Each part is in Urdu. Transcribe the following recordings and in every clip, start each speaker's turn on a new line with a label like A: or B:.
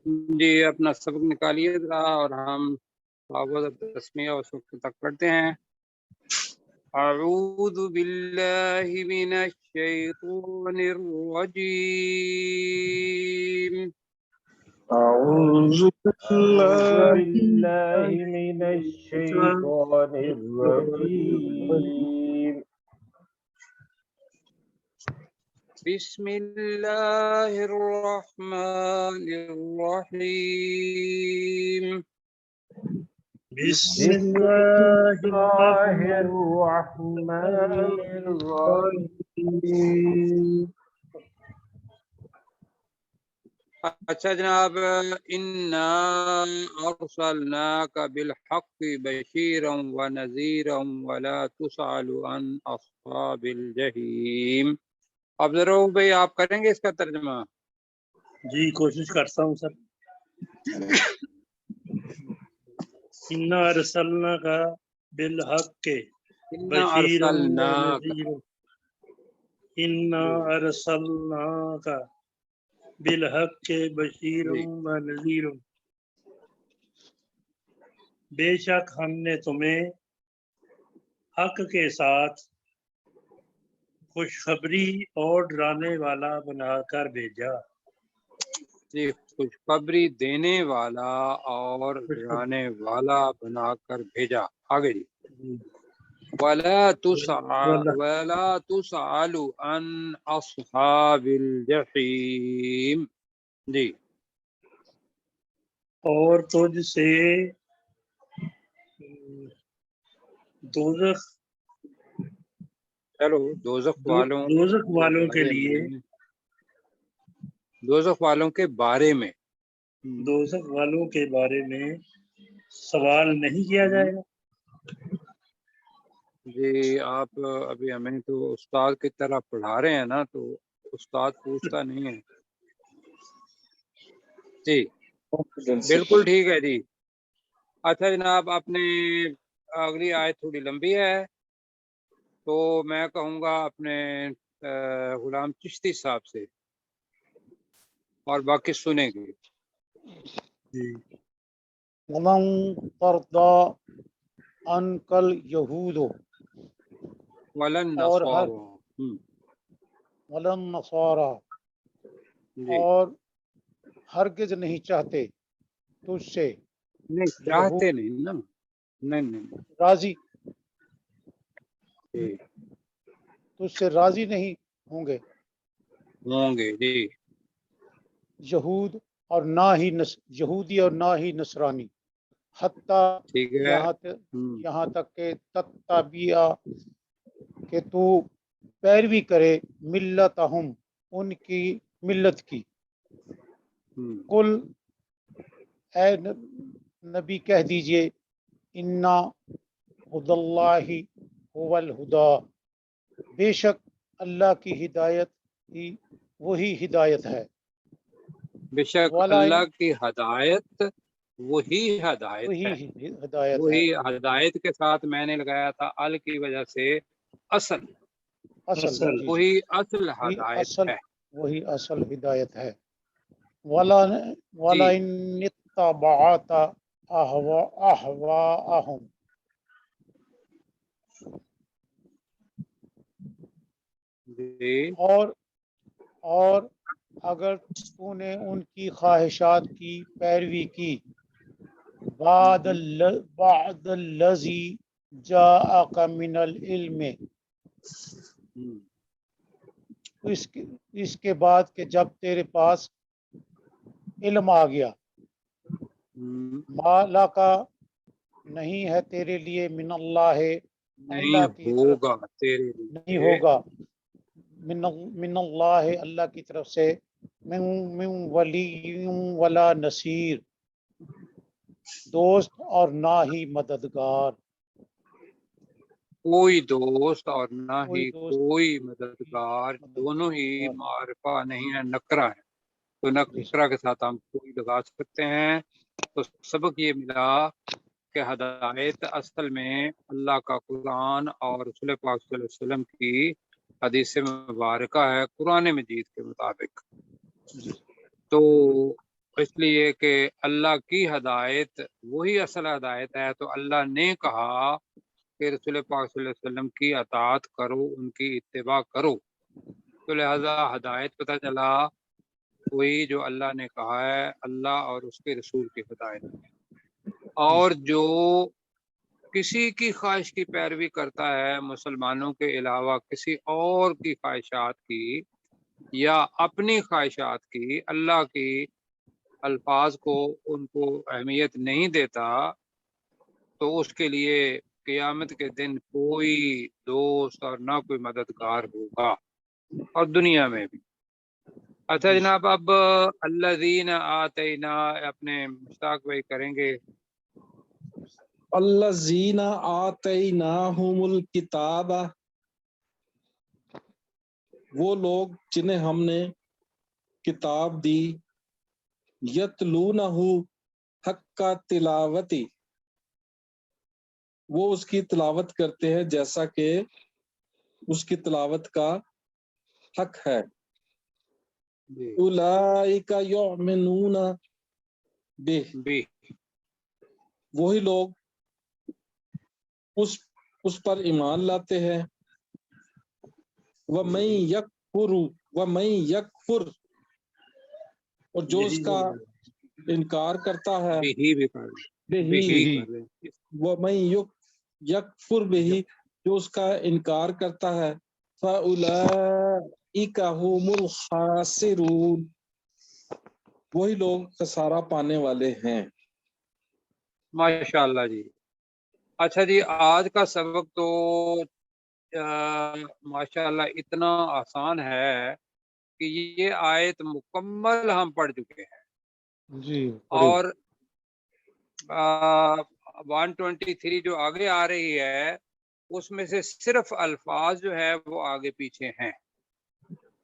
A: جی اپنا سبق نکالیے ذرا اور ہم تسمیہ اور شکر تک پڑھتے ہیں۔ اعوذ باللہ من الشیطان الرجیم
B: أعوذ
C: بالله
B: بالله
C: من الشيطان الرجيم
A: بسم اللہ الرحمن الرحیم
B: بسم
C: بسم
B: الله
C: الله
B: الرحمن
C: الرحمن الرحيم
A: اچھا جناب، انا ارسلناک بالحق بشیرا ونذیرا ولا تسأل عن اصحاب الجحیم۔ اب ضرور بھائی آپ کریں گے اس کا ترجمہ؟
B: جی کوشش کرتا ہوں سر۔ انا ارسلناک بالحق
A: انا
B: بشیرا
A: ارسلناک،
B: ونذیرا انا ارسلناک بالحق بشیرا ونذیرا، بے شک ہم نے تمہیں حق کے ساتھ خوشخبری اور ڈرانے والا بنا کر بھیجا۔
A: جی خوشخبری دینے والا اور ڈرانے والا بنا کر بھیجا۔ آگے جی، ولا تسأل عن اصحاب الجحیم۔ جی
B: اور تجھ سے دوزخ
A: چلو دوزخ والوں
B: دوزخ والوں کے لیے
A: دوزخ والوں کے بارے میں
B: دوزخ والوں کے بارے میں سوال نہیں کیا جائے گا۔
A: جی آپ ابھی ہمیں تو استاد کی طرح پڑھا رہے ہیں نا، تو استاد پوچھتا نہیں ہے۔ جی بالکل ٹھیک ہے جی۔ اچھا جناب، آپ نے اگلی آیت تھوڑی لمبی ہے تو میں کہوں گا اپنے غلام چشتی صاحب سے، اور باقی سنیں گے۔
B: جی
C: وَلَن تَرْضَىٰ عَنْكَ الْيَهُودُ
A: ولن
C: اور ہر
A: نصارى،
C: وَلَن نَصَارَىٰ
A: جی
C: اور ہرگز نہیں چاہتے تجھ سے
A: نہیں چاہتے نہیں نا، نہیں
C: راضی،
A: جی
C: تجھ سے راضی نہیں ہوں گے
A: ہوں گے جی
C: یہود اور نہ ہی یہودی اور نہ ہی نصرانی، حتیٰ
A: ٹھیک ہے۔
C: یہاں تک کہ تتبع کہ تو پیروی کرے ملتہم ان کی ملت کی۔ کل اے نبی کہہ دیجئے انا ہدی اللہ هو الہدا، بے شک اللہ کی ہدایت ہی وہی ہدایت ہے۔
A: بے شک
C: والا
A: اللہ کی ہدایت وہی ہدایت
C: وہی
A: ہے۔
C: ہدایت ہے،
A: وہی ہدایت کے ساتھ میں نے لگایا تھا ال کی وجہ سے اصل،
C: اصل جی
A: وہی اصل
C: وہی
A: ہدایت
C: اصل
A: ہے۔
C: وہی اصل ہدایت ہے۔ والا
A: جی
C: ان اتبعت اہواءہم،
A: جی
C: اور اگر تو نے ان کی خواہشات کی پیروی کی، بعد الذی جاءک من العلم، اس کے بعد کہ جب تیرے پاس علم آ گیا، ما لکا نہیں ہے تیرے لیے من اللہ
A: نہیں
C: اللہ کی طرف
A: ہوگا تیرے
C: نہیں
A: لیے،
C: ہوگا من اللہ اللہ کی طرف سے من ولی ولا نصیر، دوست اور نہ ہی مددگار،
A: کوئی دوست اور نہ
C: کوئی
A: ہی
C: دوست
A: کوئی مددگار، دونوں ہی معرفہ نہیں ہے، نکرہ ہے، تو نکرہ کے ساتھ ہم کوئی لگا سکتے ہیں۔ تو سبق یہ ملا کہ ہدایت اصل میں اللہ کا قرآن اور رسول پاک صلی اللہ علیہ وسلم کی حدیث مبارکہ ہے، قرآن مجید کے مطابق۔ تو اس لیے کہ اللہ کی ہدایت وہی اصل ہدایت ہے، تو اللہ نے کہا کہ رسول پاک صلی اللہ علیہ وسلم کی اطاعت کرو، ان کی اتباع کرو، تو لہذا ہدایت پتہ چلا وہی جو اللہ نے کہا ہے، اللہ اور اس کے رسول کی ہدایت ہے۔ اور جو کسی کی خواہش کی پیروی کرتا ہے مسلمانوں کے علاوہ کسی اور کی خواہشات کی یا اپنی خواہشات کی، اللہ کی الفاظ کو ان کو اہمیت نہیں دیتا، تو اس کے لیے قیامت کے دن کوئی دوست اور نہ کوئی مددگار ہوگا، اور دنیا میں بھی۔ اچھا جناب، اب الذین آتینا اپنے مشتاق بھائی کریں گے۔
D: الذین آتیناہم الکتاب، وہ لوگ جنہیں ہم نے کتاب دی، یتلونہ حق تلاوتی، وہ اس کی تلاوت کرتے ہیں جیسا کہ اس کی تلاوت کا حق ہے۔ اولئک یؤمنون بہ،
A: بھی
D: وہی لوگ اس پر ایمان لاتے ہیں۔ وَمَن یکفر، اور جو اس کا انکار کرتا ہے،
A: بھی کر
D: وَمَن یکفر بہ، جو اس کا انکار کرتا ہے، فَأُولَئِکَ هُمُ الْخَاسِرُونَ، وہی لوگ خسارہ پانے والے ہیں۔
A: ماشاء اللہ جی۔ اچھا جی، آج کا سبق تو ماشاء اللہ اتنا آسان ہے کہ یہ آیت مکمل ہم پڑھ چکے ہیں،
C: جی
A: اور 123 جو آگے آ رہی ہے اس میں سے صرف الفاظ جو ہے وہ آگے پیچھے ہیں،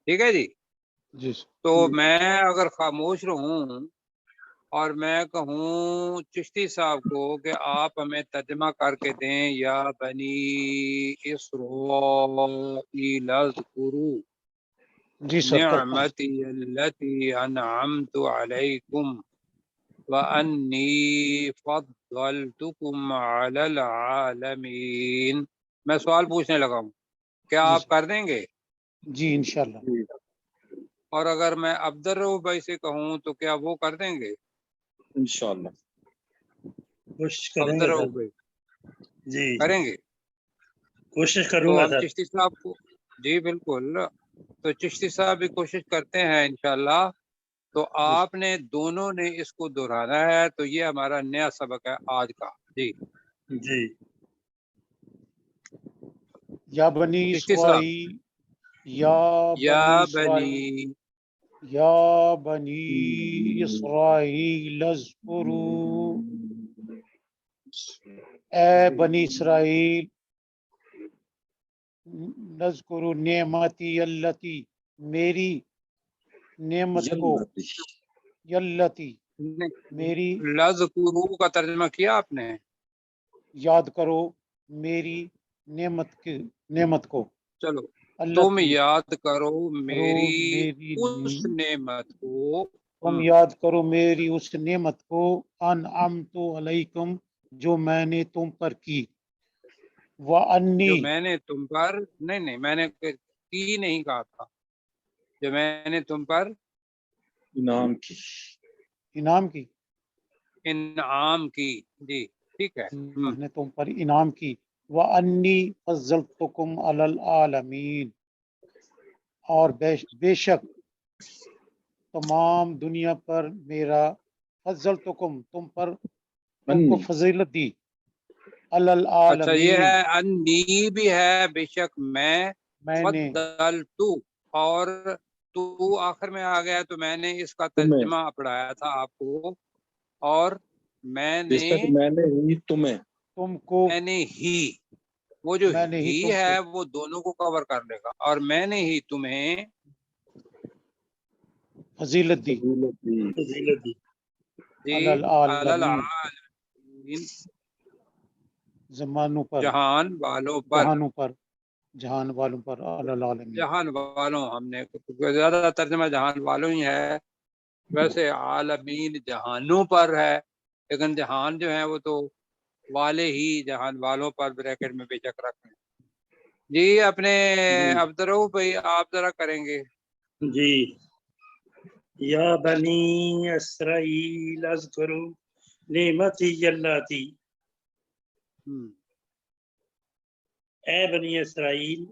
A: ٹھیک ہے جی۔
C: جی
A: تو میں اگر خاموش رہوں اور میں کہوں چشتی صاحب کو کہ آپ ہمیں ترجمہ کر کے دیں، یا بنی اسرائیل اذکروا
C: جی سر، کرتا ہوں۔
A: نعمتی التي انعمت علیکم وانی فضلتکم علی العالمین، میں سوال پوچھنے لگا ہوں، کیا
C: جی
A: آپ
C: سر،
A: کر دیں گے؟
C: جی انشاءاللہ۔
A: اور اگر میں عبدالرؤف بھائی سے کہوں تو کیا وہ کر دیں گے؟
D: انشاءاللہ
B: کوشش کریں گے
A: عبدالرؤف
B: سر،
A: بھائی
B: جی
A: کریں گے؟
B: کوشش کروں
A: تو
B: گا
A: ہم
B: سر۔
A: چشتی صاحب کو، جی بالکل، تو چشتی صاحب بھی کوشش کرتے ہیں انشاءاللہ۔ تو آپ نے دونوں نے اس کو دہرانا ہے، تو یہ ہمارا نیا سبق ہے آج کا جی۔
B: جی
C: یا بنی
A: چشتی صاحب،
C: اسرائیل، یا
A: یا
C: بنی اسرائیل،
A: بنی،
C: یا بنی اسرائیل اذکروا، اے بنی اسرائیل، نذکر نعمتی التی، میری نعمت کو، یلتی، میری،
A: لذکرو کا ترجمہ کیا آپ نے؟
C: یاد کرو میری نعمت کو،
A: چلو، تم
C: التی،
A: یاد کرو میری
C: میری،
A: اس نعمت کو،
C: تم یاد کرو میری اس نعمت کو، انعمت علیکم، جو میں نے تم پر کی، وانی،
A: جو میں نے تم پر، نہیں میں نے کی نہیں کہا تھا، جو میں نے تم پر
D: انعام کی،
C: انعام کی،
A: انعام کی، جی ٹھیک ہے۔
C: میں نے تم پر انعام کی، وانی فضلتکم علی العالمین، اور بے شک تمام دنیا پر میرا، فضلتکم، تم کو فضیلت دی، علی
A: اچھا، یہ
C: العالمین،
A: ہے انی بھی ہے، بے شک میں،
C: میں نے،
A: فضلتو، اور تو آخر میں آ گیا، تو میں نے اس کا
D: تمہیں،
A: ترجمہ پڑھایا تھا آپ کو، اور میں
D: بے شک میں نے ہی تمہیں،
C: تم کو،
A: میں نے ہی، وہ جو
C: میں نے ہی
A: ہی
C: تم
A: ہے
C: کو
A: وہ دونوں کو کور کر لے گا، اور میں نے ہی تمہیں
C: فضیلت دی،
B: فضیلت دی۔
A: جی
C: علی العالمین،
A: العالمین،
C: زمانوں پر،
A: جہان والوں پر،
C: جہان والوں پر، علی العالمین۔
A: جہان والوں، ہم نے زیادہ ترجمہ جہان والوں ہی ہے، ویسے عالمین جہانوں پر ہے، لیکن جہان جو ہیں وہ تو والے ہی جہان والوں پر بریکٹ میں بے شک رکھیں۔ جی اپنے عبدالرؤف بھائی آپ ذرا کریں گے۔
B: جی یا بنی اسرائیل اذکروا نعمتی اللاتی، اے بنی اسرائیل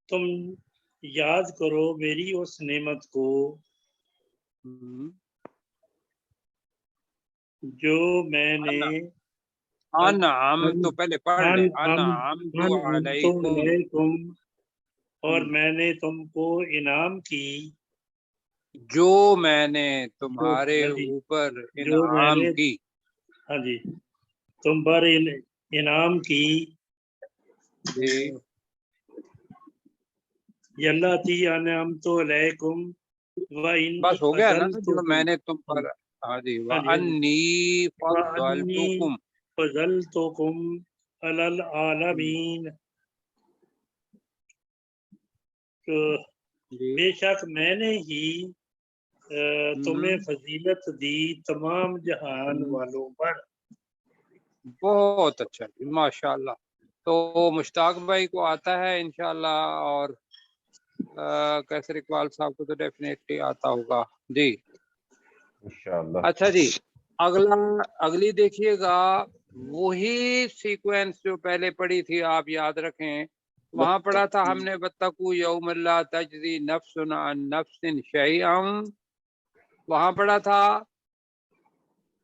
B: تم یاد کرو میری اس نعمت کو جو میں نے
A: انعام تو پہلے پڑھ لیں، انعام تو علیکم،
B: علیکم، اور میں نے تم کو انعام کی،
A: جو میں نے تمہارے اوپر
B: جو میں
A: انعام
B: نے
A: کی،
B: ہاں جی تم پر انعام کی،
A: جی
B: یلاتی انعمت علیکم وانی
A: بس ہو گیا نا، جو
B: فضلتکم،
A: میں نے تم پر، ہاں جی،
B: ہاں جی،
A: وانی
B: وانی
A: فضلتکم،
B: فضلتکم علی العالمین، تو
A: جی
B: بے شک میں نے ہی تمہیں فضیلت دی تمام جہان والوں پر۔
A: بہت اچھا جی، ماشاءاللہ۔ تو مشتاق بھائی کو آتا ہے انشاءاللہ، اور کیسر اقبال صاحب کو تو ڈیفینیٹلی آتا ہوگا جی
E: انشاءاللہ۔
A: اچھا جی، اگلی دیکھیے گا، وہی سیکوینس جو پہلے پڑھی تھی آپ یاد رکھیں، وہاں پڑھا تھا ہم نے وَاتَّقُوا یوم لا تجزی نفس عن نفس شیئا، وہاں پڑھا تھا،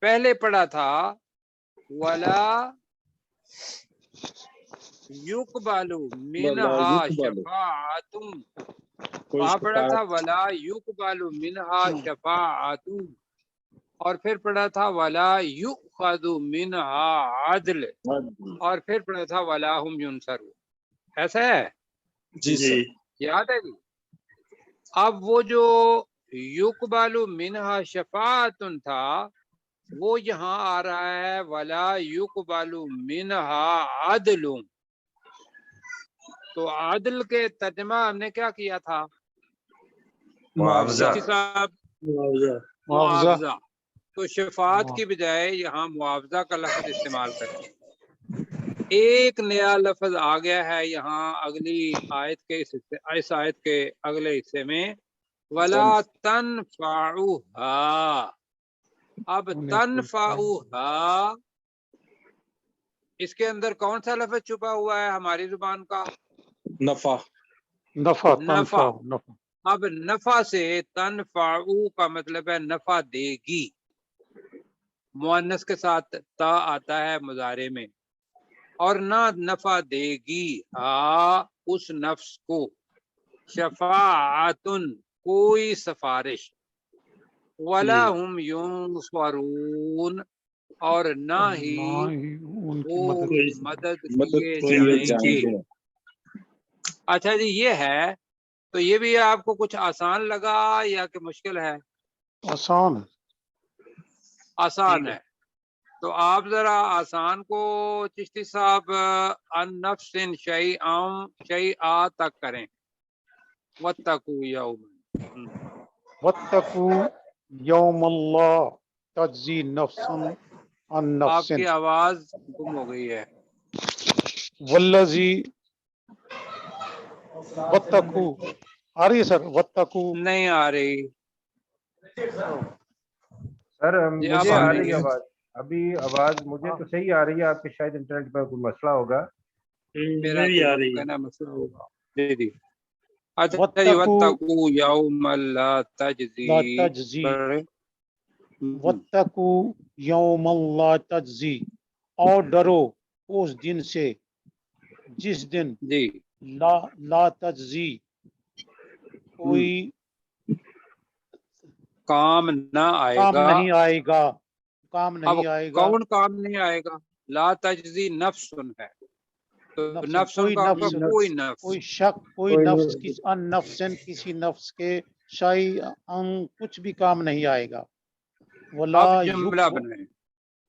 A: پہلے پڑھا تھا وَلَا يُقْبَلُ مِنْهَا شَفَاعَةٌ، وہاں پڑھا تھا وَلَا يُقْبَلُ مِنْهَا شَفَاعَةٌ، اور پھر پڑھا تھا وَلَا يُؤْخَذُ مِنْهَا عَدْلٌ، اور پھر پڑھا تھا وَلَا هُمْ يُنصَرُونَ۔ ایسا ہے
D: جی سر،
A: یاد ہے جی؟ اب وہ جو یقبل منہا شفاعت تھا، وہ یہاں آ رہا ہے ولا یقبل منہا عدل، تو عدل کے ترجمہ ہم نے کیا کیا تھا
E: معاوضہ،
A: مفتی صاحب؟
C: معاوضہ۔
A: معاوضہ، تو شفاعت کی بجائے یہاں معاوضہ کا لفظ استعمال کریں۔ ایک نیا لفظ آ گیا ہے یہاں اگلی آیت کے اس آیت کے اگلے حصے میں، ولا تنفعها، اب تنفعها اس کے اندر کون سا لفظ چھپا ہوا ہے ہماری زبان کا؟
D: نفع،
C: نفع،
A: نفع۔
C: نفع،
A: اب نفع سے تنفعو کا مطلب ہے نفع دے گی، مؤنث کے ساتھ تا آتا ہے مضارع میں، اور نہ نفع دے گی اس نفس کو، شفاعتن کوئی سفارش، ولا هم ينصرون اور نہ ہی
C: ان کی
A: وہ
C: مدد
A: مدد کیے جائیں گے۔ اچھا جی، یہ ہے، تو یہ بھی آپ کو کچھ آسان لگا یا کہ مشکل ہے؟
C: آسان ہے۔
A: آسان ہے، تو آپ ذرا آسان کو چشتی صاحب ان نفس شیئا تک کریں، واتقوا یوما،
C: واتقوا یوم اللہ تجزی نفس عن
A: آپ
C: نفس
A: کی آواز گم ہو گئی ہے۔
C: والذی، واتقوا آ رہی ہے سر؟ واتقوا،
A: نہیں آ رہی
E: سر
A: جی، اب
E: مجھے
A: آ
E: آ
A: رہی
E: رہی ہے
A: ہے
E: آواز، ابھی آواز مجھے تو صحیح آ رہی ہے، آپ کے شاید انٹرنیٹ پر کوئی مسئلہ ہوگا۔
A: میرا
B: بھی
A: تو
B: آ رہی ہے۔
A: ممکن ہے مسئلہ ہوگا جی جی۔ اچھا جی،
C: واتقوا
A: واتقوا یوم لا تجزی،
C: لا تجزی، واتقوا یوم اللہ تجزی، اور ڈرو اس دن سے جس دن
A: جی
C: لا تجزی کوئی
A: کام نہ آئے
C: کام
A: گا۔
C: نہیں آئے گا، کام
A: اب
C: نہیں آئے گا،
A: کون کام نہیں آئے گا؟ لا تجزی نفس ہے، تو نفس
C: کوئی
A: کا
C: نفس،
A: کوئی نفس،
C: کوئی شک، کوئی نفس ان نفسن کسی نفس کے شائی ان کچھ بھی کام نہیں آئے گا، ولا
A: اب جملہ بنائیں،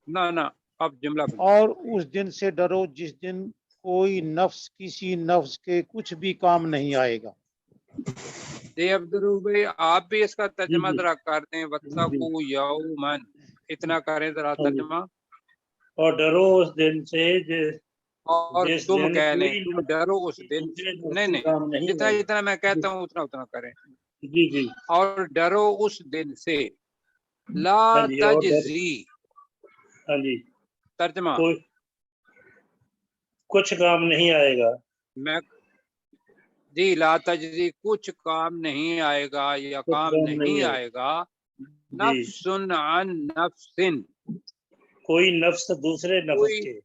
A: نہ اب جملہ بنائیں،
C: اور اس دن سے ڈرو جس دن کوئی نفس کسی نفس کے کچھ بھی کام نہیں آئے گا۔
A: جی عبدالروف بھائی آپ بھی اس کا ترجمہ
B: جی۔
A: ذرا کر دیں، وَاتَّقُوا یومن، اتنا کریں ذرا
B: ہاں جی۔
A: ترجمہ،
B: اور ڈرو اس دن سے
A: اور
B: جس
A: تم
B: دن
A: کہہ لیں
B: کوئی
A: تم ڈرو اس دن،
B: دوسرے نفس
A: نہیں
B: سے
A: نہیں
B: کام نہیں
A: جتنا
B: ہوگا۔
A: جتنا میں کہتا ہوں اتنا اتنا کریں،
B: جی جی
A: اور ڈرو اس دن سے لا
B: ہاں جی، اور ڈر
A: تجزی،
B: ہاں جی،
A: ترجمہ
B: کوئی کچھ کام نہیں آئے گا،
A: میں جی لا تجزی کچھ کام نہیں آئے گا یا
B: کچھ
A: کام
B: کام
A: نہیں
B: نہیں آئے
A: آئے گا،
B: جی،
A: نفس عن نفس،
B: کوئی نفس دوسرے نفس
A: کوئی
B: کے،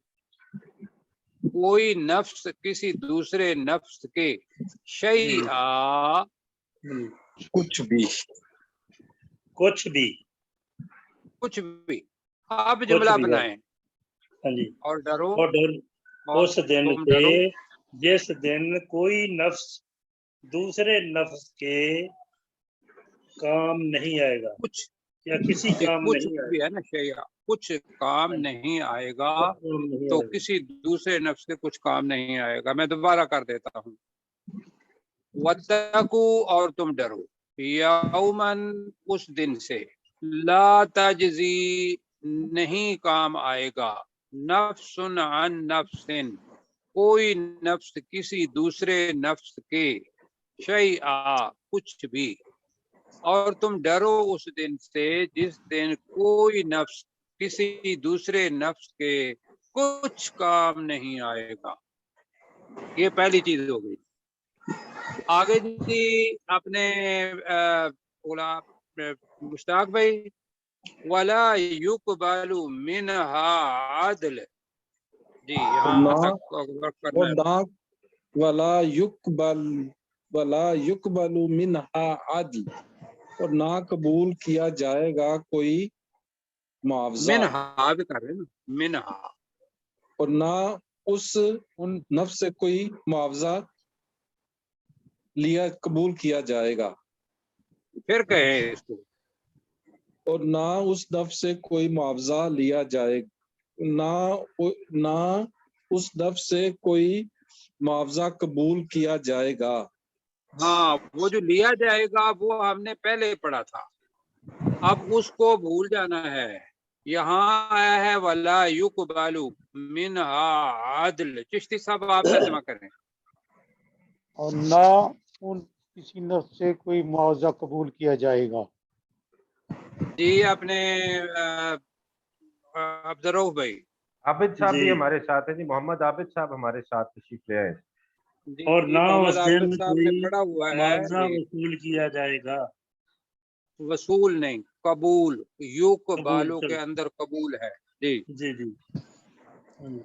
A: کوئی نفس کسی دوسرے نفس کے، شیئا
D: کچھ بھی،
B: کچھ بھی،
A: کچھ بھی، آپ
B: کچھ
A: جملہ
B: بھی ہے،
A: بنائیں،
B: ہاں جی،
A: اور ڈرو
B: اور ڈر
A: اور
B: اس دن
A: تم
B: سے
A: ڈرو
B: جس دن کوئی نفس دوسرے نفس کے کام نہیں آئے گا
A: کچھ،
B: یا کسی
A: یہ
B: کام
A: کچھ
B: نہیں آئے
A: بھی ہے نا شیئا، کچھ کام
B: گا،
A: نہیں آئے گا
B: کچھ کام نہیں
A: تو
B: آئے گا،
A: کسی دوسرے نفس سے کچھ کام نہیں آئے گا، میں دوبارہ کر دیتا ہوں، وَاتَّقُوا اور تم ڈرو، یومن اس دن سے، لا تجزی نہیں کام آئے گا، نفس عن نفس کوئی نفس کسی دوسرے نفس کے، شیئا کچھ بھی، اور تم ڈرو اس دن سے جس دن کوئی نفس کسی دوسرے نفس کے کچھ کام نہیں آئے گا، یہ پہلی چیز ہو گئی۔ آگے جی اپنے مشتاق بھائی، ولا يقبل منها عدل، جی یہاں
D: نہ
A: تک غور کرنا
D: اور
A: ہے،
D: نہ ولا یقبل منہا عدل، اور نہ قبول کیا جائے گا کوئی معاوضہ،
A: منہا بھی کر رہے ہیں نا، منہا،
D: اور نہ اس
C: ان
D: نفس سے کوئی معاوضہ قبول کیا جائے گا،
A: پھر کہیں اس کو،
D: اور نہ اس نفس سے کوئی معاوضہ لیا جائے، نہ اس نفس سے کوئی معاوضہ قبول کیا جائے گا،
A: ہاں وہ جو لیا جائے گا وہ ہم نے پہلے پڑھا تھا، اب اس کو بھول جانا ہے، یہاں آیا ہے ولا يقبل منها عدل، چشتی صاحب آپ ترجمہ کریں،
C: اور نہ ان کسی نفس سے کوئی معاوضہ قبول کیا جائے گا،
A: جی اپنے عبدالروف بھائی،
E: عابد صاحب
B: جی،
E: بھی ہمارے ساتھ ہیں جی، محمد عابد صاحب ہمارے ساتھ تشریف لے آئے۔
A: جی
B: اور
A: جی
B: نہ
A: محمد
B: اس
A: عابد
B: دن
A: صاحب نے
B: کوئی
A: پڑھا ہوا ہے،
B: معاوضہ
A: جی
B: وصول کیا جائے گا،
A: وصول نہیں قبول، یو کو
B: قبول،
A: بالوں کے
B: چلو
A: اندر قبول ہے، جی،
B: جی جی ہاں جی۔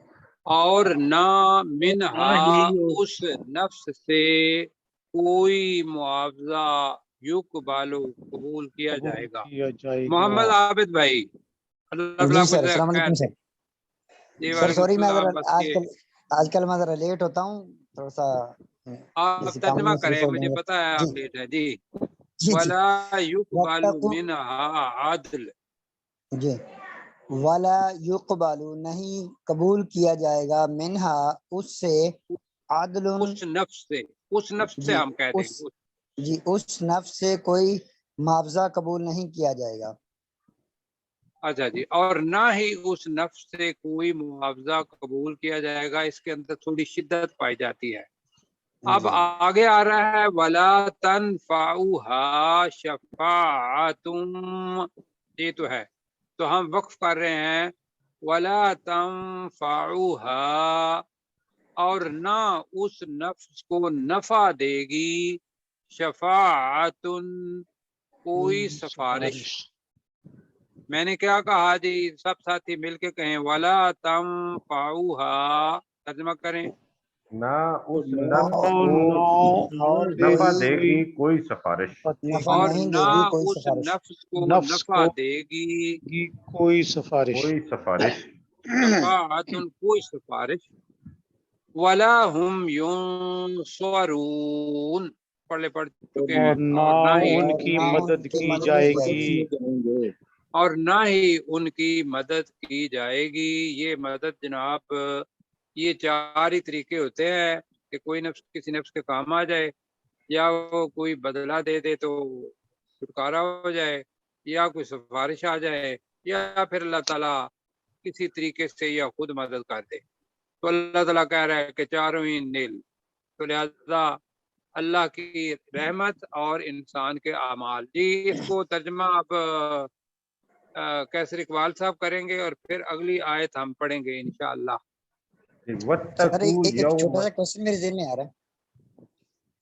A: اور نہ
B: اور نہ
A: منہا
B: ہی
A: اس نفس سے کوئی معاوضہ یو کو بالو قبول کیا
C: قبول
A: جائے گا،
C: کیا جائے
A: محمد
C: گا۔
A: عابد بھائی، اللہ
F: جی
A: تعالیٰ
F: سر،
A: کچھ
F: السلام
A: خیر
F: علیکم
A: دے،
F: سر۔
A: جی
F: سر
A: وعلیکم
F: سوری میں ذرا
A: السلام، بس یہ
F: آج کل میں ذرا لیٹ ہوتا ہوں، تھوڑا سا
A: آپ
F: کسی کام میں
A: ترجمہ
F: مصروف
A: کریں،
F: ہو
A: مجھے
F: جائیں گے۔
A: پتا ہے
F: جی
A: آپ لیٹ ہے، جی
F: جی جی
A: ولا يقبل
F: وَاتَّقُوا،
A: منها عدل،
F: جی ولا یقبل نہیں قبول کیا جائے گا منہا اس سے عدل،
A: اس نفس سے، اس نفس سے
F: جی
A: ہم کہہ دیں
F: اس
A: گے،
F: جی اس نفس سے کوئی معاوضہ قبول نہیں کیا جائے گا،
A: اچھا جی، اور نہ ہی اس نفس سے کوئی معاوضہ قبول کیا جائے گا، اس کے اندر تھوڑی شدت پائی جاتی ہے، اب
F: جی
A: آگے آ رہا ہے ولا تنفعها شفاعۃ، یہ تو ہے، تو ہم وقف کر رہے ہیں ولا تنفعها، اور نہ اس نفس کو نفع دے گی، شفاعۃ کوئی سفارش، میں نے کیا کہا جی، سب ساتھی مل کے کہیں ولا تنفعها، ترجمہ کریں،
E: نہ اس
C: اور
E: نفس کو
C: نہ
F: اور
E: نفع
F: کوئی
E: دے گی کوئی سفارش،
F: نفع
A: اور
F: نہیں دے
A: نہ
F: گی کوئی
A: اس
F: سفارش،
A: نفس کو
C: نفس
A: نفع
C: کو
A: دے گی،
C: کوئی سفارش،
E: کوئی سفارش،
A: شفاعت کوئی سفارش، ولا هم ينصرون، پڑھ چکے ہیں،
C: اور نہ
A: اور نہ ہی
C: ان
F: اور
C: کی
F: نہ ان
C: مدد
F: کی
C: کی
F: مدد
C: جائے
F: کی جائے
C: گی،
F: گی،
A: اور نہ ہی ان کی مدد کی جائے گی، یہ مدد جناب یہ چار ہی طریقے ہوتے ہیں کہ کوئی نفس کسی نفس کے کام آ جائے، یا وہ کوئی بدلہ دے دے تو چھٹکارا ہو جائے، یا کوئی سفارش آ جائے، یا پھر اللہ تعالیٰ کسی طریقے سے یا خود مدد کر دے. تو اللہ تعالیٰ کہہ رہا ہے کہ چاروں ہی نیل. تو لہذا اللہ کی رحمت اور انسان کے اعمال. جی اس کو ترجمہ اب کیسر اقبال صاحب کریں گے اور پھر اگلی آیت ہم پڑھیں گے انشاءاللہ.
F: سر
E: وَاتَّقُوا
F: ایک چھوٹا
E: يَوْمًا
F: سا کوشچن میرے ذہن میں آ رہا ہے،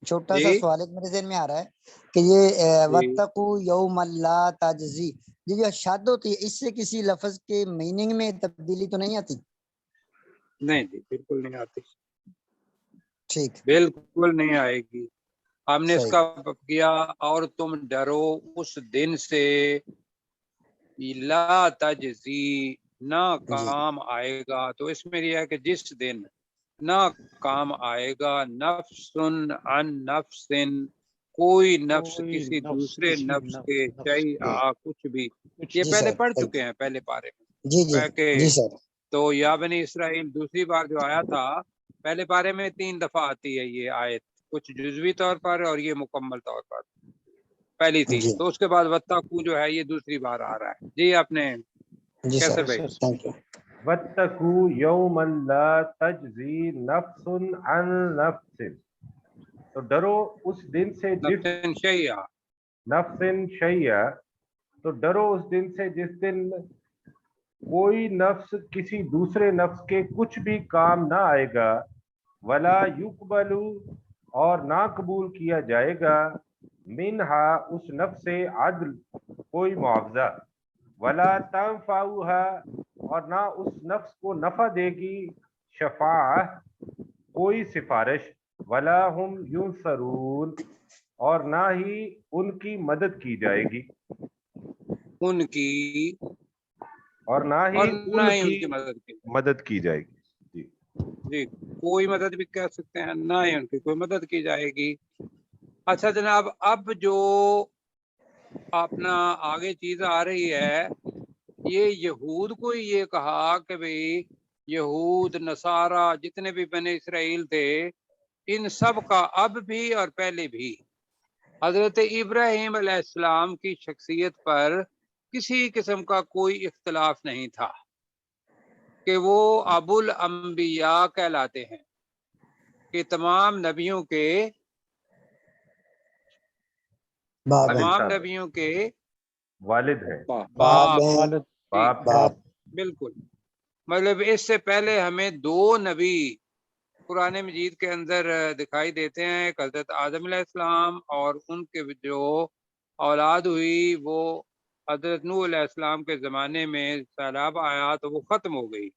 F: چھوٹا سا
A: جی
F: سوال ایک میرے ذہن میں آ رہا ہے کہ یہ
A: جی
F: وَاتَّقُوا يَوْمَ لَا تَجْزِي، یہ جو شد ہوتی ہے اس سے کسی لفظ کے میننگ میں تبدیلی تو نہیں آتی؟
A: نہیں جی بالکل نہیں آتی،
F: ٹھیک،
A: بالکل نہیں آئے گی. ہم نے اس
F: صحیح.
A: کا کیا اور تم ڈرو اس دن سے لا تجزی نہ
F: جی
A: کام آئے گا. تو اس میں یہ ہے کہ جس دن نہ کام آئے گا نفس عن نفس، کوئی نفس
C: کوئی
A: کسی
C: نفس
A: دوسرے
C: کسی
A: نفس کے
C: نفس کے
A: کچھ بھی.
C: کچھ
A: یہ
F: جی
A: پہلے
F: سر،
A: پڑھ چکے ہیں پہلے پارے
F: جی جی
A: میں کہ
F: جی سر.
A: تو یا بنی اسرائیل دوسری بار جو آیا تھا پہلے پارے میں 3 دفعہ آتی ہے یہ آیت، کچھ جزوی طور پر اور یہ مکمل طور پر پہلی تھی.
F: جی
A: تو اس کے بعد وَاتَّقُوا جو ہے یہ دوسری بار آ رہا ہے. جی آپ نے
F: جی
A: کیسر
F: سر،
A: بھائی.
F: Thank you.
E: وَاتَّقُوا يَوْمًا لَا تَجْزِي نَفْسٌ عَن نَفْسٍ، تو ڈرو اس دن سے جس
A: نفسن شیئا،
E: نفس شیئا، تو ڈرو اس دن سے جس دن کوئی نفس کسی دوسرے نفس کے کچھ بھی کام نہ آئے گا، ولا یقبل، اور نہ قبول کیا جائے گا، منہا اس نفس سے عدل کوئی معاوضہ، ولا تنفعها، اور نہ اس نفس کو نفع دے گی شفاعہ کوئی سفارش، ولا ہم ینصرون، اور نہ ہی ان کی مدد کی جائے گی،
A: ان کی
E: اور نہ ہی
A: اور نہ
E: ان
A: ہی ان
E: کی
A: کی مدد کی.
E: مدد کی جائے گی. جی
A: جی کوئی مدد بھی کہہ سکتے ہیں، نہ ہی ان کی کوئی مدد کی جائے گی. اچھا جناب، اب جو اپنا آگے چیز آ رہی ہے، یہ یہود کو یہ کہا کہ بھئی یہود نصارہ جتنے بھی بنی اسرائیل تھے ان سب کا اب بھی اور پہلے بھی حضرت ابراہیم علیہ السلام کی شخصیت پر کسی قسم کا کوئی اختلاف نہیں تھا کہ وہ ابو الانبیاء کہلاتے ہیں، کہ تمام نبیوں کے
F: باب ہیں،
A: تمام
E: صاحب
A: نبیوں کے
E: والد ہیں،
F: باب
A: باپ.
F: ہیں،
C: والد
A: جی
E: باپ ہیں.
F: باپ.
A: بالکل. مطلب اس سے پہلے ہمیں 2 نبی قرآن مجید کے اندر دکھائی دیتے ہیں، ایک حضرت آدم علیہ السلام اور ان کے جو اولاد ہوئی وہ حضرت نوح علیہ السلام کے زمانے میں سیلاب آیا تو وہ ختم ہو گئی.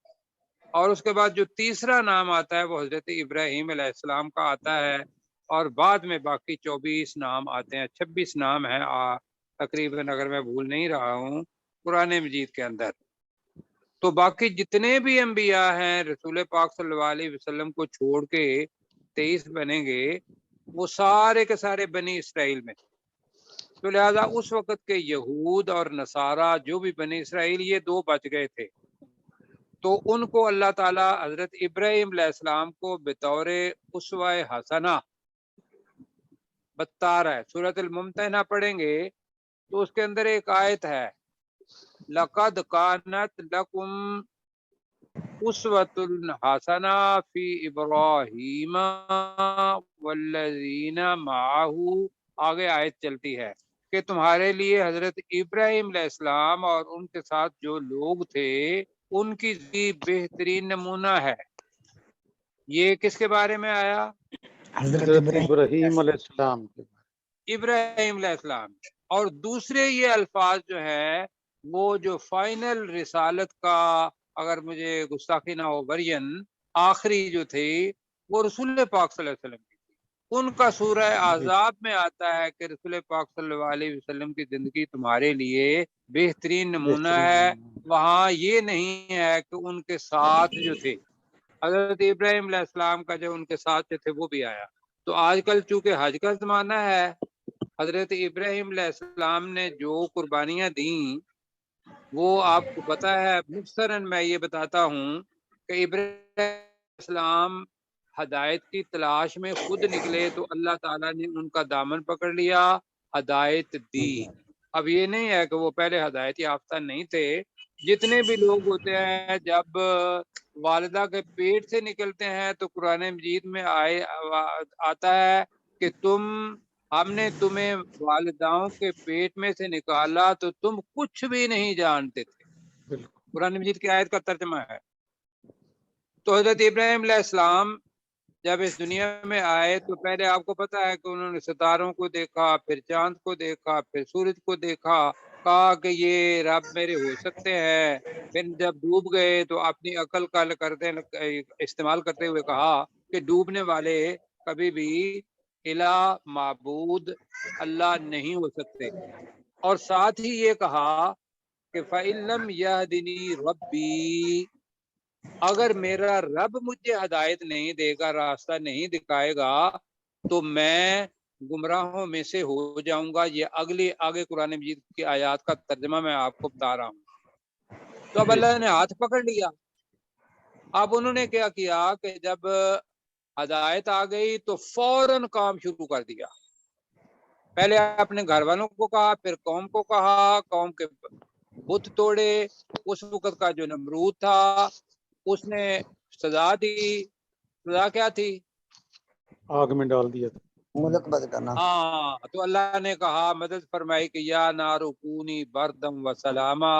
A: اور اس کے بعد جو تیسرا نام آتا ہے وہ حضرت ابراہیم علیہ السلام کا آتا ہے، اور بعد میں باقی 24 نام آتے ہیں، 26 نام ہیں تقریباً، اگر میں بھول نہیں رہا ہوں قرآن مجید کے اندر. تو باقی جتنے بھی انبیاء ہیں رسول پاک صلی اللہ علیہ وسلم کو چھوڑ کے 23 بنیں گے، وہ سارے کے سارے بنی اسرائیل میں. تو لہذا اس وقت کے یہود اور نصارہ جو بھی بنی اسرائیل یہ 2 بچ گئے تھے، تو ان کو اللہ تعالیٰ حضرت ابراہیم علیہ السلام کو بطور اسوہ حسنہ بتا رہا ہے. سورۃ الممتحنہ پڑھیں گے تو اس کے اندر ایک آیت ہے، لَقَدْ كَانَتْ لَكُمْ أُسْوَةٌ حَسَنَةٌ فِي إِبْرَاهِيمَ وَالَّذِينَ مَعَهُ. آگے آیت چلتی ہے کہ تمہارے لیے حضرت ابراہیم علیہ السلام اور ان کے ساتھ جو لوگ تھے ان کی بہترین نمونہ ہے. یہ کس کے بارے میں آیا؟
F: حضرت
C: حضرت
F: ابراہیم.
C: ابراہیم علیہ السلام کے
A: ابراہیم علیہ السلام. اور دوسرے یہ الفاظ جو ہے وہ جو فائنل رسالت کا، اگر مجھے گستاخی نہ ہو، ورژن آخری جو تھی وہ رسول پاک صلی اللہ علیہ وسلم کی تھی. ان کا سورہ احزاب میں آتا ہے کہ رسول پاک صلی اللہ علیہ وسلم کی زندگی تمہارے لیے بہترین نمونہ ہے. وہاں یہ نہیں ہے کہ ان کے ساتھ جو تھے حضرت ابراہیم علیہ السلام کا جو ان کے ساتھ جو تھے وہ بھی آیا. تو آج کل چونکہ حج کا زمانہ ہے، حضرت ابراہیم علیہ السلام نے جو قربانیاں دیں وہ آپ کو پتہ ہے. مختصراً میں یہ بتاتا ہوں کہ ابراہیم علیہ السلام ہدایت کی تلاش میں خود نکلے تو اللہ تعالیٰ نے ان کا دامن پکڑ لیا، ہدایت دی۔ اب یہ نہیں ہے کہ وہ پہلے ہدایت یافتہ نہیں تھے۔ جتنے بھی لوگ ہوتے ہیں جب والدہ کے پیٹ سے نکلتے ہیں تو قرآن مجید میں آتا ہے کہ ہم نے تمہیں والداؤں کے پیٹ میں سے نکالا تو تم کچھ بھی نہیں جانتے تھے۔ قرآن مجید کی آیت کا ترجمہ ہے۔ تو حضرت ابراہیم علیہ السلام جب اس دنیا میں آئے تو پہلے آپ کو پتا ہے کہ انہوں نے ستاروں کو دیکھا، پھر چاند کو دیکھا، پھر سورج کو دیکھا، کہا کہ یہ رب میرے ہو سکتے ہیں۔ پھر جب ڈوب گئے تو اپنی عقل کا استعمال کرتے ہوئے کہا کہ ڈوبنے والے کبھی بھی الہ معبود اللہ نہیں ہو سکتے، اور ساتھ ہی یہ کہا کہ فَإِلَّمْ يَهْدِنِي رَبِّي، اگر میرا رب مجھے ہدایت نہیں دے گا، راستہ نہیں دکھائے گا تو میں گمراہوں میں سے ہو جاؤں گا۔ یہ آگے قرآن مجید کی آیات کا ترجمہ میں آپ کو بتا رہا ہوں۔ تو اب اللہ نے ہاتھ پکڑ لیا۔ اب انہوں نے کیا کیا کہ جب ہدایت آ گئی تو فوراً کام شروع کر دیا۔ پہلے اپنے گھر والوں کو کہا، پھر قوم کو کہا، قوم کے بت توڑے۔ اس وقت کا جو نمرود تھا اس نے سزا دی۔ سزا کیا تھی؟
C: آگ میں ڈال دیا تھا۔
F: ملک بد کرنا۔
A: ہاں، تو اللہ نے کہا، مدد فرمائی کہ یا نارو کونی بردم و سلاما،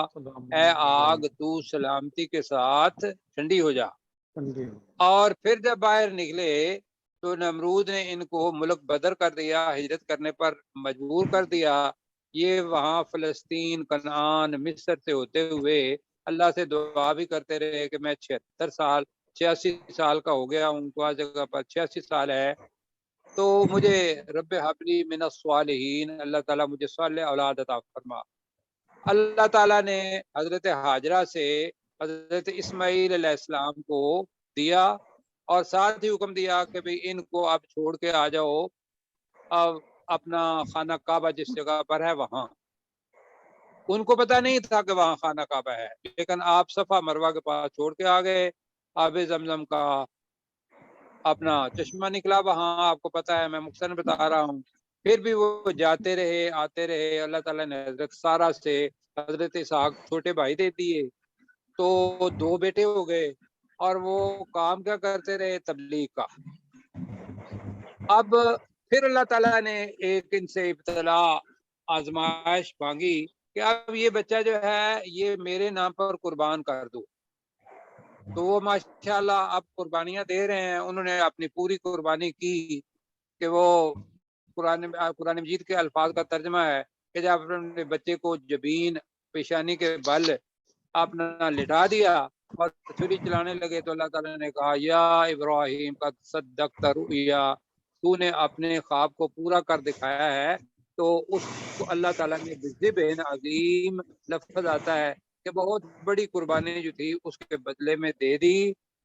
A: اے آگ تو سلامتی کے ساتھ ٹھنڈی ہو جا۔ اور پھر جب باہر نکلے تو نمرود نے ان کو ملک بدر کر دیا، ہجرت کرنے پر مجبور کر دیا۔ یہ وہاں فلسطین، کنعان، مصر سے ہوتے ہوئے اللہ سے دعا بھی کرتے رہے کہ میں 86 سال کا ہو گیا ہوں، تو جگہ پر 86 سال ہے، تو مجھے رب حبلی من الصالحین، اللہ تعالیٰ مجھے صالح اولاد عطا فرما۔ اللہ تعالیٰ نے حضرت ہاجرہ سے حضرت اسماعیل علیہ السلام کو دیا، اور ساتھ ہی حکم دیا کہ بھئی ان کو آپ چھوڑ کے آ جاؤ اب اپنا خانہ کعبہ جس جگہ پر ہے وہاں۔ ان کو پتہ نہیں تھا کہ وہاں خانہ کعبہ ہے، لیکن آپ صفا مروہ کے پاس چھوڑ کے آ گئے۔ آب زمزم کا اپنا چشمہ نکلا وہاں، آپ کو پتہ ہے، میں مختصر بتا رہا ہوں۔ پھر بھی وہ جاتے رہے، آتے رہے۔ اللہ تعالیٰ نے حضرت سارہ سے حضرت اسحاق چھوٹے بھائی دے دیے، تو 2 بیٹے ہو گئے، اور وہ کام کیا کرتے رہے؟ تبلیغ کا۔ اب پھر اللہ تعالیٰ نے ایک ان سے ابتلا، آزمائش مانگی کہ اب یہ بچہ جو ہے یہ میرے نام پر قربان کر دو۔ تو وہ ماشاءاللہ اب قربانیاں دے رہے ہیں۔ انہوں نے اپنی پوری قربانی کی کہ وہ قرآن مجید کے الفاظ کا ترجمہ ہے کہ جب اپنے بچے کو جبین، پیشانی کے بل اپنا لٹا دیا اور چھری چلانے لگے، تو اللہ تعالیٰ نے کہا یا ابراہیم قد صدقت رؤیا، تو نے اپنے خواب کو پورا کر دکھایا ہے۔ تو اس کو اللہ تعالیٰ نے بذبح عظیم لفظ آتا ہے کہ بہت بڑی قربانی جو تھی اس کے بدلے میں دے دی،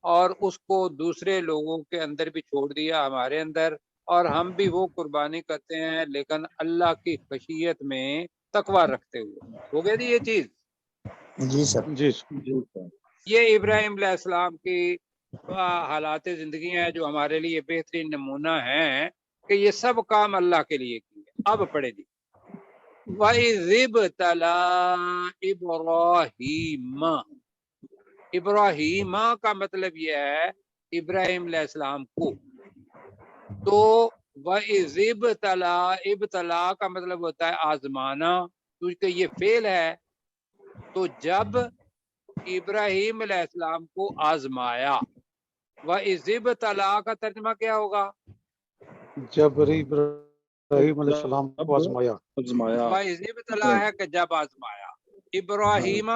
A: اور اس کو دوسرے لوگوں کے اندر بھی چھوڑ دیا، ہمارے اندر۔ اور ہم بھی وہ قربانی کرتے ہیں لیکن اللہ کی خشیت میں تقوی رکھتے ہوئے۔ ہو گیا جی یہ چیز؟
F: جی سر۔
C: جی
A: یہ ابراہیم علیہ السلام کی حالات زندگی ہیں جو ہمارے لیے بہترین نمونہ ہیں کہ یہ سب کام اللہ کے لیے کیے۔ اب پڑھے جی، وَإِذِ ابْتَلَىٰ إِبْرَاهِيمَ۔ ابراہیم کا مطلب یہ ہے ابراہیم علیہ السلام کو۔ تو وَإِذِ ابْتَلَىٰ، ابتلا کا مطلب ہوتا ہے آزمانا، کیونکہ یہ فعل ہے۔ تو جب ابراہیم علیہ السلام کو آزمایا، وَإِذِ ابْتَلَىٰ کا ترجمہ کیا ہوگا؟
C: جب ابراہیم علیہ السلام کو آزمایا۔
A: وَإِذِ ابْتَلَىٰ ہے کہ جب آزمایا ابراہیم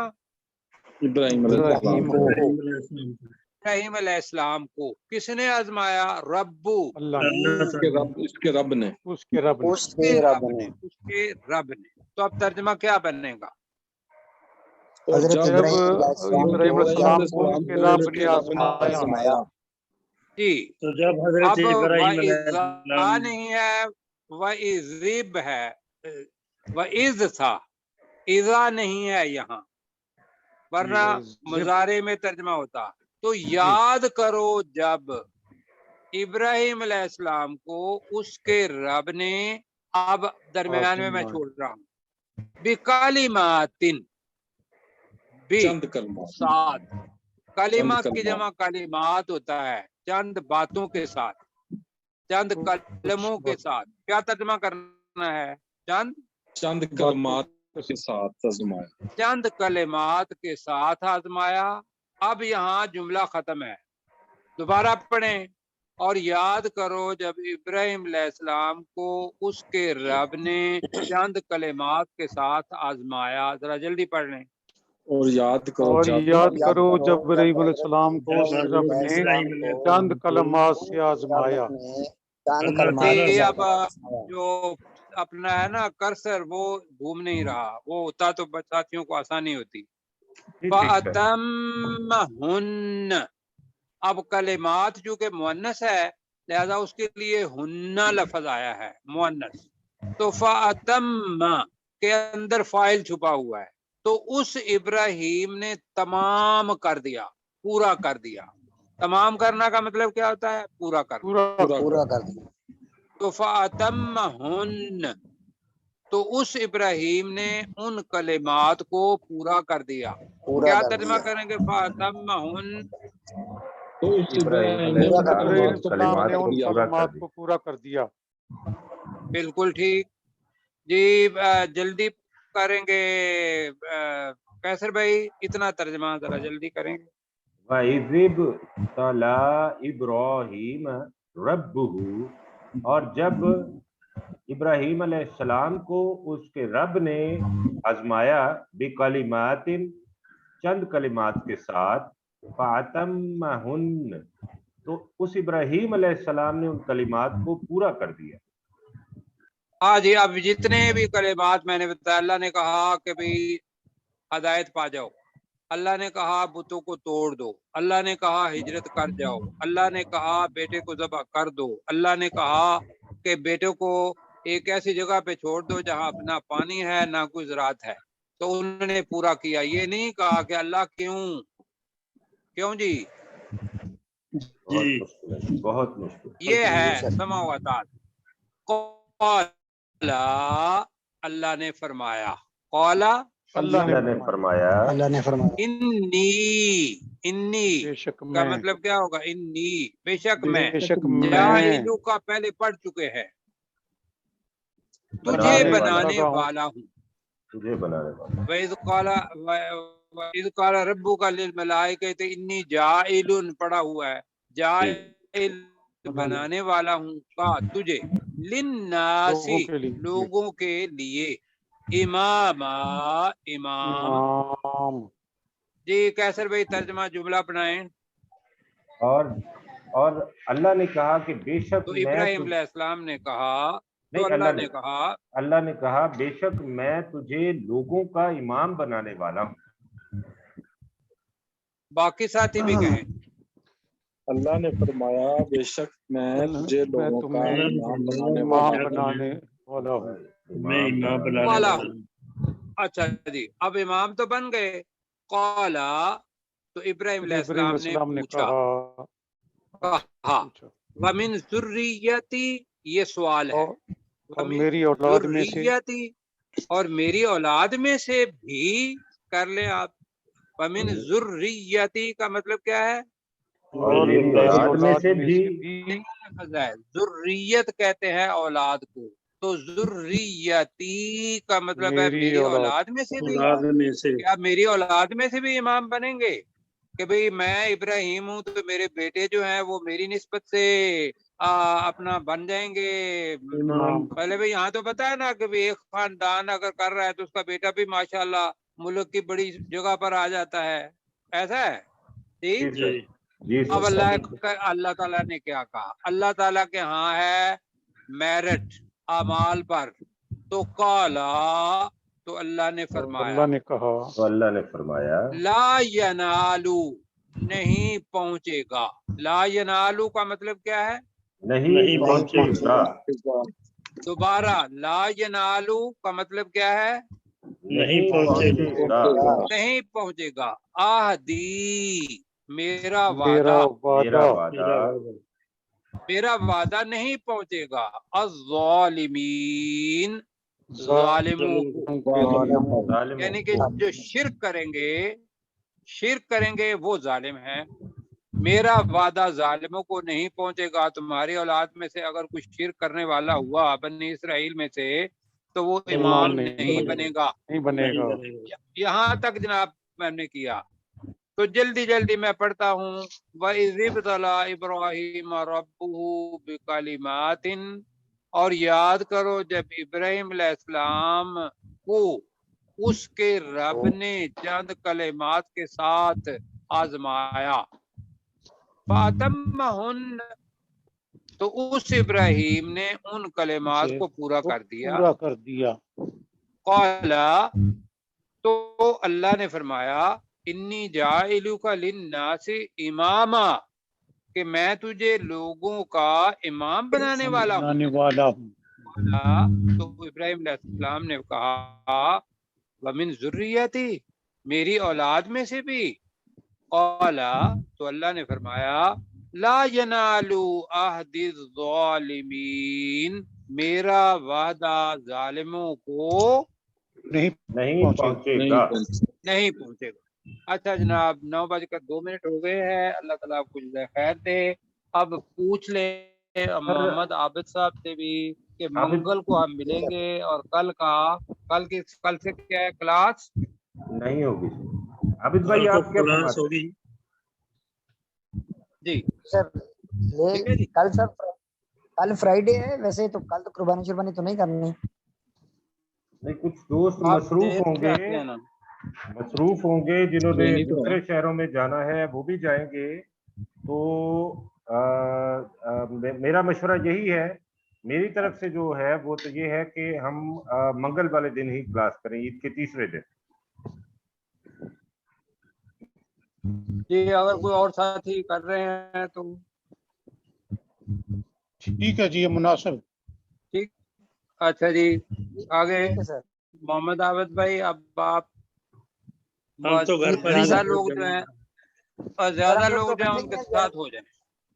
A: علیہ السلام کو کس نے آزمایا؟ ربو،
C: اللہ
D: اس کے رب نے۔
C: اس کے رب
A: نے۔ تو اب ترجمہ کیا بننے گا؟
F: حضرت
C: جب ابراہیم علیہ السلام کو اس کے رب نے آزمایا۔
A: جی،
B: تو جب حضرت
A: اب
B: ابراہیم علیہ
A: وَإِذَا
B: السلام
A: نہیں ہے، وَإِذِب ہے، وَإِذ تھا، اذا نہیں ہے یہاں، ورنہ مضارع میں ترجمہ ہوتا۔ تو یاد کرو جب ابراہیم علیہ السلام کو اس کے رب نے، اب درمیان میں چھوڑ رہا ہوں، بکلماتن،
D: چند کلمات،
A: ساتھ، کلمہ
D: چند
A: کی
D: کلمات،
A: جمع کلمات ہوتا ہے، چند باتوں کے ساتھ، چند کلموں کے ساتھ. کیا ترجمہ کرنا ہے؟
D: چند کلمات کے ساتھ آزمایا.
A: چند کلمات کے ساتھ آزمایا. اب یہاں جملہ ختم ہے، دوبارہ پڑھیں اور یاد کرو جب ابراہیم علیہ السلام کو اس کے رب نے چند کلمات کے ساتھ آزمایا. ذرا جلدی پڑھ لیں.
D: اور یاد کرو
C: اور
D: جب
C: یاد کرو جب ابراہیم علیہ السلام کو اس
B: جب
C: رب نے
B: ابراہیم علیہ السلام
C: چند
B: کو
C: کلمات سے آزمایا.
F: چاند
B: اللہ تعالیٰ
A: یہ
B: سے
A: اب جو اپنا ہے نا کرسر وہ گھوم نہیں رہا، وہ ہوتا تو ساتھیوں کو آسانی ہوتی. فَأَتَمَّهُنَّ، اب کلمات جو کہ مؤنث ہے لہذا اس کے لیے ہن لفظ آیا ہے مؤنث، تو فَأَتَمَّ کے اندر فاعل چھپا ہوا ہے، تو اس ابراہیم نے تمام کر دیا، پورا کر دیا. تمام کرنا کا مطلب کیا ہوتا ہے؟ پورا کرنا.
F: پورا کر دیا.
A: تو فَأَتَمَّهُنَّ، تو اس ابراہیم نے ان کلمات کو پورا کر دیا. کیا ترجمہ کریں گے؟ فَأَتَمَّهُنَّ،
D: تو اس
E: ابراہیم
D: ابراہیم نے ان
C: ابراہیم
D: کلمات کو
C: السلام
D: پورا
C: نے
D: کر
C: ان
D: دیا.
C: کلمات کو پورا کر دیا.
A: بالکل ٹھیک جی. جلدی کریں گے قیصر بھائی، اتنا ترجمہ ذرا جلدی کریں گے.
E: وَإِذِ ابْتَلَىٰ إِبْرَاهِيمَ رَبُّهُ، اور جب ابراہیم علیہ السلام کو اس کے رب نے آزمایا، بکلمات، چند کلمات کے ساتھ، فَأَتَمَّهُنَّ، تو اس ابراہیم علیہ السلام نے ان کلمات کو پورا کر دیا.
A: ہاں جی، اب جتنے بھی کلمات میں نے بتایا، اللہ نے کہا کہ بھئی ہدایت پا جاؤ، اللہ نے کہا بتوں کو توڑ دو، اللہ نے کہا ہجرت کر جاؤ، اللہ نے کہا بیٹے کو ذبح کر دو، اللہ نے کہا کہ بیٹے کو ایک ایسی جگہ پہ چھوڑ دو جہاں نہ پانی ہے نہ کوئی زراعت ہے. تو انہوں نے پورا کیا. یہ نہیں کہا کہ اللہ کیوں جی.
B: جی
E: بہت مشکل.
A: یہ ہے سماواتات. قال، اللہ نے فرمایا، قال
C: اللہ
E: نے فرمایا،
F: اللہ نے فرمایا
A: انی
C: بے شک
A: کا
C: میں،
A: مطلب کیا ہوگا؟ انی، بے شک میں،
C: بے شک میں
A: جاعلو کا پہلے پڑھ چکے ہیں، تجھے بنانے والا ہوں.
E: تجھے بنانے والا.
A: وَإِذْ قَالَ رَبُّكَ لِلْمَلَائِكَةِ إِنِّي جَاعِلٌ پڑا ہوا ہے، جاعل بنانے والا ہوں کا تجھے، لِلنَّاسِ
C: لوگوں کے لیے
A: لوگوں کے لیے، امام.
C: امام.
A: جی قیصر بھائی ترجمہ جملہ بنائیں.
E: اور اللہ نے کہا کہ بے شک
A: تو
E: میں
A: ابراہیم علیہ السلام نے کہا، تو
E: نہیں،
A: اللہ نے کہا
E: بے شک میں تجھے لوگوں کا امام بنانے والا ہوں.
A: باقی ساتھی بھی کہیں.
D: اللہ نے فرمایا بے شک میں تجھے
C: میں
D: لوگوں کا
C: تمہیں
D: امام بنانے
C: امام
D: والا ہوں.
C: بنانے والا ہوں.
B: میں امام بنانے
A: والا
B: والا
A: ہوں.
B: ہوں.
A: اچھا جی، اب امام تو بن گئے. قال، تو ابراہیم علیہ
C: ابراہیم
A: السلام نے
C: کہا
A: وَمِن ذُرِّيَّتِي، یہ سوال ہے،
C: اور میری اولاد میں سے،
A: ذُرِّيَّتِي، اور میری اولاد میں سے بھی کر لیں آپ. وَمِن ذُرِّيَّتِي کا مطلب کیا ہے؟
C: اور میری اولاد میں سے بھی
A: لفظ ہے، ذریت کہتے ہیں اولاد کو، تو ذریتی کا مطلب ہے میری اولاد میں سے بھی.
B: اولاد میں سے
A: کیا میری اولاد میں سے بھی امام بنیں گے؟ کہ بھئی میں ابراہیم ہوں تو میرے بیٹے جو ہیں وہ میری نسبت سے اپنا بن جائیں گے
B: امام.
A: پہلے بھی یہاں تو پتا ہے نا کہ ایک خاندان اگر کر رہا ہے تو اس کا بیٹا بھی ماشاءاللہ ملک کی بڑی جگہ پر آ جاتا ہے، ایسا ہے. ٹھیک.
B: جی
A: اب اللہ تعالیٰ نے کیا کہا؟ اللہ تعالیٰ کے ہاں ہے میرٹ اعمال پر. تو قالا، تو اللہ نے فرمایا،
C: اللہ نے کہا
E: تو اللہ نے فرمایا
A: لا ینالو، نہیں پہنچے گا. لا ینالو کا مطلب کیا ہے؟
E: نہیں پہنچے گا.
A: دوبارہ لا ینالو کا مطلب کیا ہے؟
B: نہیں پہنچے گا.
A: نہیں پہنچے گا. آہدی، میرا
C: میرا
A: وعدہ.
E: میرا
C: وعدہ
E: وعدہ
A: میرا وعدہ نہیں پہنچے گا الظالمین ظالموں کو، یعنی کہ جو شرک کریں گے وہ ظالم ہیں. میرا وعدہ ظالموں کو نہیں پہنچے گا. تمہاری اولاد میں سے اگر کچھ شرک کرنے والا ہوا بنی اسرائیل میں سے تو وہ امام نہیں بنے گا. یہاں تک جناب میں نے کیا. تو جلدی جلدی میں پڑھتا ہوں. وَإِذِ ابْتَلَىٰ إِبْرَاهِيمَ رَبُّهُ بِكَلِمَاتٍ، اور یاد کرو جب ابراہیم علیہ السلام کو اس کے رب نے چند کلمات کے ساتھ آزمایا. فَأَتَمَّهُنَّ، تو اس ابراہیم نے ان کلمات کو پورا کر دیا. قال، تو اللہ نے فرمایا انی جاعلک للناس اماما، کہ میں تجھے لوگوں کا امام بنانے والا ہوں. تو ابراہیم علیہ السلام نے کہا ومن ذریتی، میری اولاد میں سے بھی. قال، تو اللہ نے فرمایا لا ینال عہد الظالمین، میرا وعدہ ظالموں کو
E: نہیں پہنچے گا.
A: نہیں پہنچے گا. اچھا جناب 9:02 ہو گئے ہیں. اللہ تعالیٰ آپ کو جزائے خیر دے. اب پوچھ لیں محمد عابد صاحب سے بھی کہ منگل کو ہم ملیں گے اور کل سے کیا ہے کلاس
E: نہیں ہوگی. عابد بھائی آپ کیا
B: کلاس ہوگی
A: جی
F: سر
A: ٹھیک ہے جی.
F: کل فرائیڈے ہے ویسے تو کل تو قربانی شربانی تو نہیں کرنی.
E: نہیں، کچھ دوست
A: آپ
E: مصروف ہوں گے جنہوں نے دوسرے شہروں میں جانا ہے وہ بھی جائیں گے. تو میرا مشورہ یہی ہے، میری طرف سے جو ہے وہ تو یہ ہے کہ ہم منگل والے دن ہی کلاس کریں، عید کے تیسرے دن.
A: جی اگر کوئی اور ساتھی کر رہے ہیں تو
C: ٹھیک ہے جی، یہ مناسب.
A: ٹھیک. اچھا جی آگے
F: ٹھیک ہے سر.
A: محمد عابد بھائی اب آپ
B: ہم تو گھر پر
A: زیادہ لوگ جو ہیں اور زیادہ لوگ جو ہیں ان کے ساتھ ہو جائیں.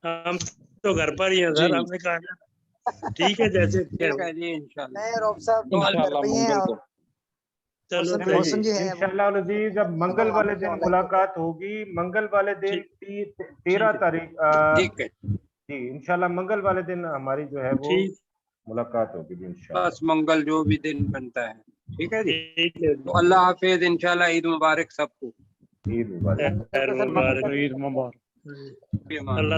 B: ہم تو گھر پر ہی ہیں سر. ہم نے کہا ٹھیک ہے جیسے
A: ٹھیک ہے جی انشاءاللہ.
F: میں روب صاحب کر رہی ہیں اور
B: چلو
F: محسن جی ہے
E: انشاءاللہ العزیز اب منگل والے دن ملاقات ہوگی. منگل والے دن 13 تاریخ
A: ٹھیک ہے
E: جی انشاءاللہ منگل والے دن ہماری جو ہے وہ
B: ٹھیک
E: ملاقات ہوگی انشاءاللہ.
A: بس منگل جو بھی دن بنتا ہے. ٹھیک ہے جی.
B: ٹھیک ہے.
A: تو اللہ حافظ. انشاءاللہ عید مبارک سب کو.
E: عید مبارک.
B: خیر مبارک.
C: عید مبارک.
B: اللہ